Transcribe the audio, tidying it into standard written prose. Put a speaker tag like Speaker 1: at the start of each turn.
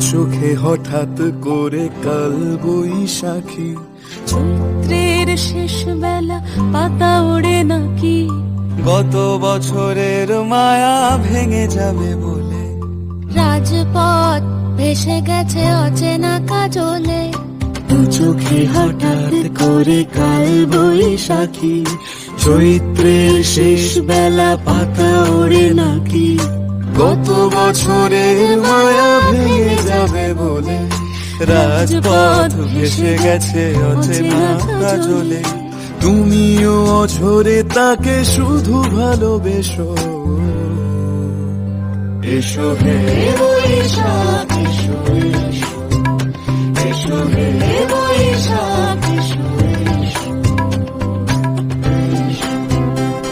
Speaker 1: চোখে হঠাৎ করে কাল বৈশাখী,
Speaker 2: চৈত্রের শেষ বেলা পাতা ওড়ে নাকি,
Speaker 1: গত বছরের মায়া ভেঙে যাবে বলে,
Speaker 2: রাজপথ ভেসে গেছে অচেনা কাজলে,
Speaker 1: দু চোখে হঠাৎ করে কাল বৈশাখী, চৈত্রের শেষ বেলা পাতা ওড়ে নাকি, গত বছরের মায়া ভেঙে যাবে বলে, রাজপথ ভেসে গেছে অচেনা কাজলে, তুমিও অঝরে তাকে শুধু ভালোবেসো। এসো হে বৈশাখ, এসো এসো, এসো হে বৈশাখ।